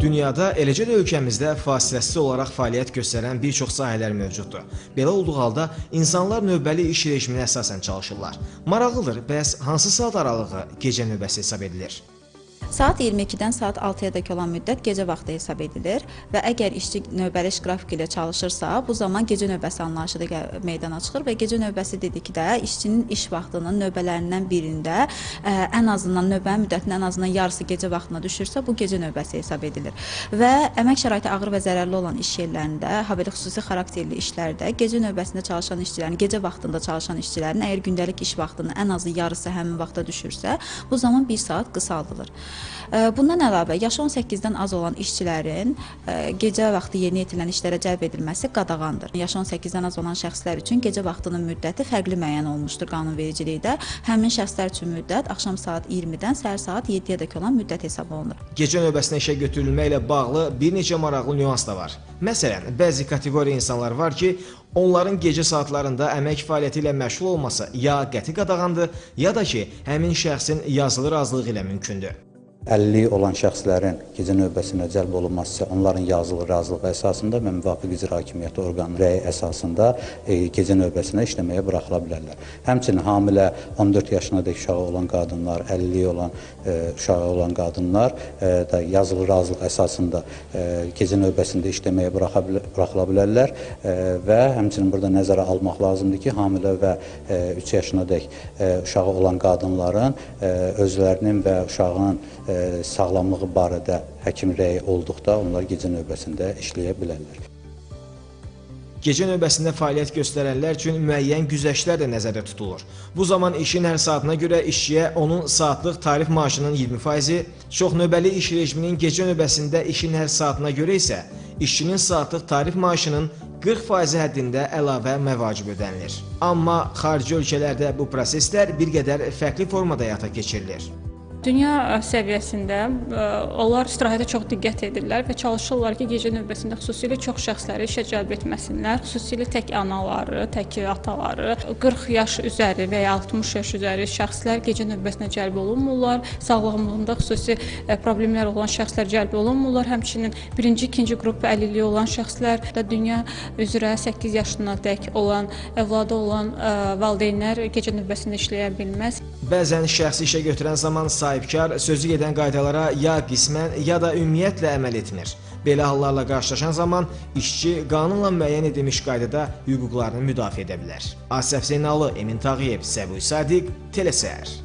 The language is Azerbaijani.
Dünyada, eləcə də ölkəmizdə fasiləsiz olaraq fəaliyyət göstərən bir çox sahələr mövcuddur. Belə olduğu halda insanlar növbəli iş rejiminə əsasən çalışırlar. Maraqlıdır, bəs hansı saat aralığı gecə növbəsi hesab edilir? Saat 22-dən saat 6-ya dək olan müddət gecə vaxtı hesab edilir və əgər işçi növbəli iş qrafiki ilə çalışırsa, bu zaman gecə növbəsi anlayışı da meydana çıxır və gecə növbəsi dedikdə işçinin iş vaxtının növbələrindən birində ən azından növbənin müddətinin ən azından yarısı gecə vaxtına düşürsə, bu gecə növbəsi hesab edilir. Və əmək şəraiti ağır və zərərli olan iş yerlərində, habelə xüsusi xarakterli işlərdə gecə növbəsində çalışan işçilərin, gecə vaxtında çalışan işçilərin əgər gündəlik iş vaxtının ən azı yarısı həmin vaxta düşürsə, bu zaman 1 saat qısaldılır. Bundan əlavə, yaşı 18-dən az olan işçilərin gecə vaxtı yerinə yetirilən işlərə cəlb edilməsi qadağandır. Yaşı 18-dən az olan şəxslər üçün gecə vaxtının müddəti fərqli müəyyən olunmuşdur qanunvericilikdə. Həmin şəxslər üçün müddət axşam saat 20-dən səhər saat 7-yə dək olan müddət hesab olunur. Gecə növbəsinə işə götürülməklə bağlı bir neçə maraqlı nüans da var. Məsələn, bəzi kateqoriya insanlar var ki, onların gecə saatlarında əmək fəaliyyəti ilə məşğul olması ya qəti qadağandır, ya da ki, həmin şəxsin yazılı razılığı ilə mümkündür. Əlilliyi olan şəxslərin gecə növbəsinə cəlb olunması isə onların yazılı razılığı əsasında və müvafiq icra hakimiyyəti orqanının rəyi əsasında gecə növbəsinə işləməyə buraxıla bilərlər. Həmçinin hamilə 14 yaşına dək uşağı olan qadınlar, əlilliyi olan uşağı olan qadınlar da yazılı razılıq əsasında gecə növbəsində işləməyə buraxıla bilərlər və həmçinin burada nəzərə almaq lazımdır ki, hamilə və 3 yaşına dək uşağı olan qadınların özlərinin və uşağının sağlamlığı barədə həkim rəyi olduqda onlar gecə növbəsində işləyə bilərlər. Gecə növbəsində fəaliyyət göstərənlər üçün müəyyən güzəştlər də nəzərdə tutulur. Bu zaman işin hər saatına görə işçiyə onun saatlıq tarif maaşının 20%, çox növbəli iş rejiminin gecə növbəsində işin hər saatına görə isə işçinin saatlıq tarif maaşının 40% həddində əlavə məvacib ödənilir. Amma xarici ölkələrdə bu proseslər bir qədər fərqli formada həyata keçirilir. Dünya səviyyəsində onlar istirahətə çox diqqət edirlər və çalışırlar ki, gecə növbəsində xüsusilə çox şəxsləri işə cəlb etməsinlər. Xüsusilə tək anaları, tək ataları, 40 yaş üzəri və ya 60 yaş üzəri şəxslər gecə növbəsinə cəlb olunmurlar. Sağlamlığında xüsusi problemlər olan şəxslər cəlb olunmurlar. Həmçinin birinci, ikinci qrup əlilliyi olan şəxslər də dünya üzrə 8 yaşına dək olan, övladı olan valideynlər gecə növbəsində işləyə bilməz. Bəzən şəxsi işə götürən zaman sahibkar sözü gedən qaydalara ya qismən, ya da ümumiyyətlə əməl etmir. Belə hallarla qarşılaşan zaman işçi qanunla müəyyən edilmiş qaydada hüquqlarını müdafiə edə bilər. Asəf Zeynallı, Emin Tağıyev, Səbuy Sadiq, Telesər.